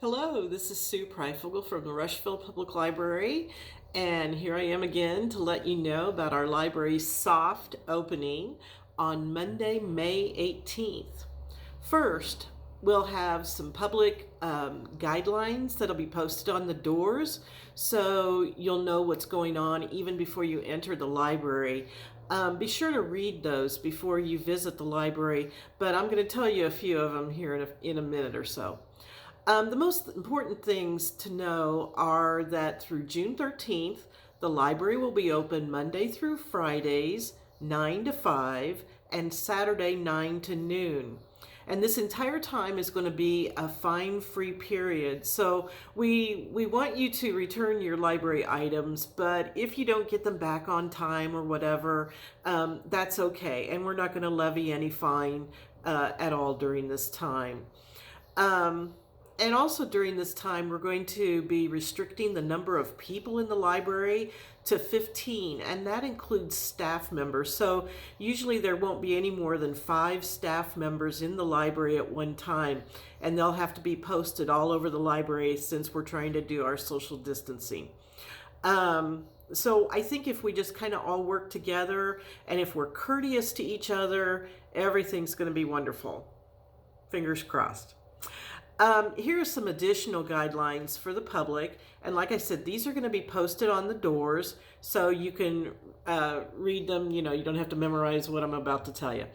Hello, this is Sue Preifogel from the Rushville Public Library, and here I am again to let you know about our library's soft opening on Monday, May 18th. First, we'll have some public guidelines that'll be posted on the doors so you'll know what's going on even before you enter the library. Be sure to read those before you visit the library, but I'm going to tell you a few of them here in a minute or so. The most important things to know are that through June 13th, the library will be open Monday through Fridays, 9 to 5, and Saturday, 9 to noon. And this entire time is going to be a fine-free period. So we want you to return your library items, but if you don't get them back on time or whatever, that's okay. And we're not going to levy any fine at all during this time. And also during this time, we're going to be restricting the number of people in the library to 15, and that includes staff members. So usually there won't be any more than 5 staff members in the library at one time, and they'll have to be posted all over the library since we're trying to do our social distancing. So I think if we just kind of all work together and if we're courteous to each other, everything's going to be wonderful. Fingers crossed. Here are some additional guidelines for the public. And like I said, these are going to be posted on the doors so you can read them. You don't have to memorize what I'm about to tell you.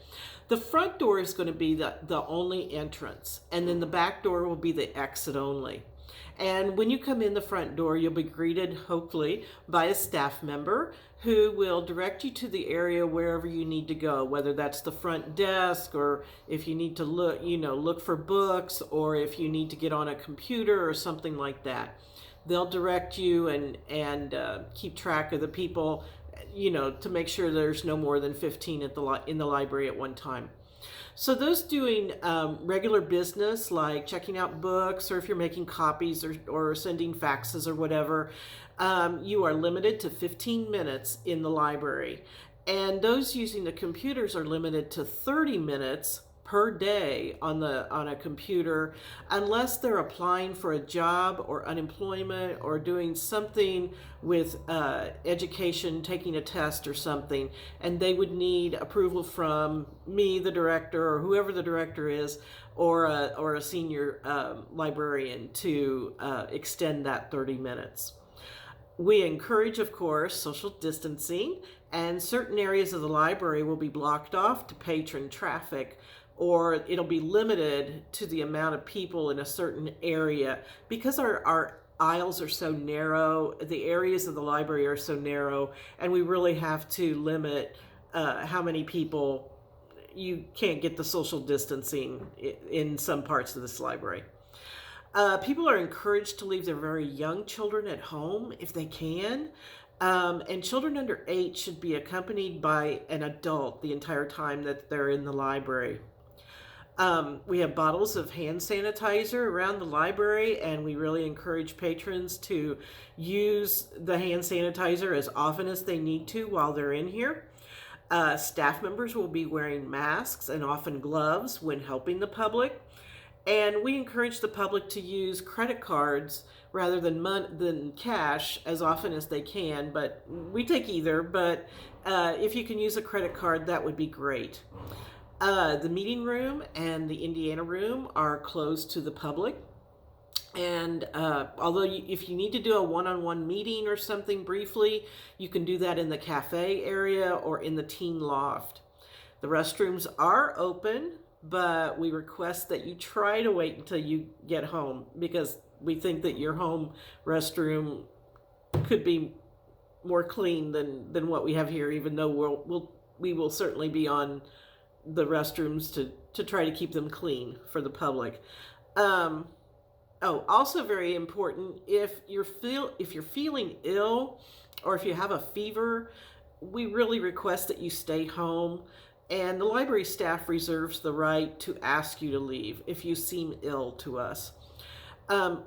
The front door is going to be the only entrance, and then the back door will be the exit only. And when you come in the front door, you'll be greeted, hopefully, by a staff member who will direct you to the area wherever you need to go, whether that's the front desk or if you need to look for books, or if you need to get on a computer or something like that. They'll direct you and keep track of the people, to make sure there's no more than 15 in the library at one time. So those doing regular business like checking out books, or if you're making copies or sending faxes or whatever, you are limited to 15 minutes in the library. And those using the computers are limited to 30 minutes per day on a computer, unless they're applying for a job or unemployment or doing something with education, taking a test or something, and they would need approval from me, the director, or whoever the director is, or a senior librarian to extend that 30 minutes. We encourage, of course, social distancing, and certain areas of the library will be blocked off to patron traffic, or it'll be limited to the amount of people in a certain area. Because our aisles are so narrow, the areas of the library are so narrow, and we really have to limit how many people. You can't get the social distancing in some parts of this library. People are encouraged to leave their very young children at home if they can. And children under 8 should be accompanied by an adult the entire time that they're in the library. We have bottles of hand sanitizer around the library, and we really encourage patrons to use the hand sanitizer as often as they need to while they're in here. Staff members will be wearing masks and often gloves when helping the public. And we encourage the public to use credit cards rather than cash as often as they can, but we take either. But if you can use a credit card, that would be great. The meeting room and the Indiana room are closed to the public. And although if you need to do a one-on-one meeting or something briefly, you can do that in the cafe area or in the teen loft. The restrooms are open, but we request that you try to wait until you get home, because we think that your home restroom could be more clean than what we have here, even though we will certainly be on the restrooms to try to keep them clean for the public. Also very important, if you're feeling ill or if you have a fever, we really request that you stay home, and the library staff reserves the right to ask you to leave if you seem ill to us.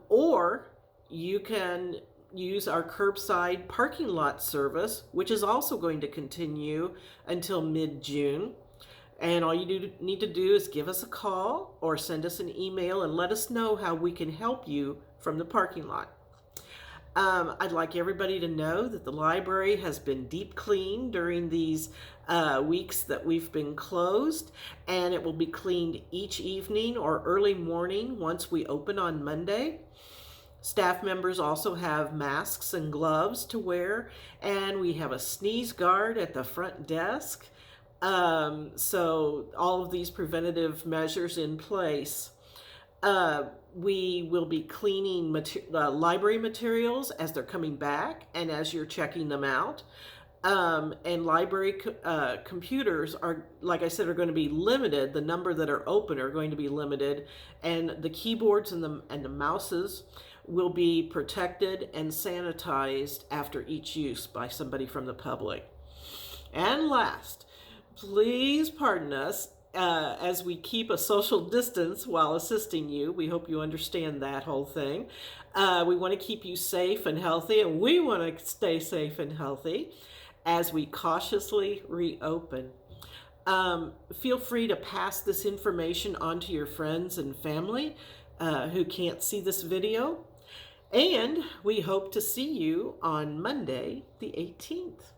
Or you can use our curbside parking lot service, which is also going to continue until mid-June. And all you need to do is give us a call or send us an email and let us know how we can help you from the parking lot. I'd like everybody to know that the library has been deep cleaned during these weeks that we've been closed, and it will be cleaned each evening or early morning once we open on Monday. Staff members also have masks and gloves to wear, and we have a sneeze guard at the front desk. So all of these preventative measures in place. We will be cleaning library materials as they're coming back and as you're checking them out. And library computers are, like I said, are going to be limited. The number that are open are going to be limited, and the keyboards and the mouses will be protected and sanitized after each use by somebody from the public. And last, please pardon us as we keep a social distance while assisting you. We hope you understand that whole thing. We want to keep you safe and healthy, and we want to stay safe and healthy as we cautiously reopen. Feel free to pass this information on to your friends and family who can't see this video. And we hope to see you on Monday, the 18th.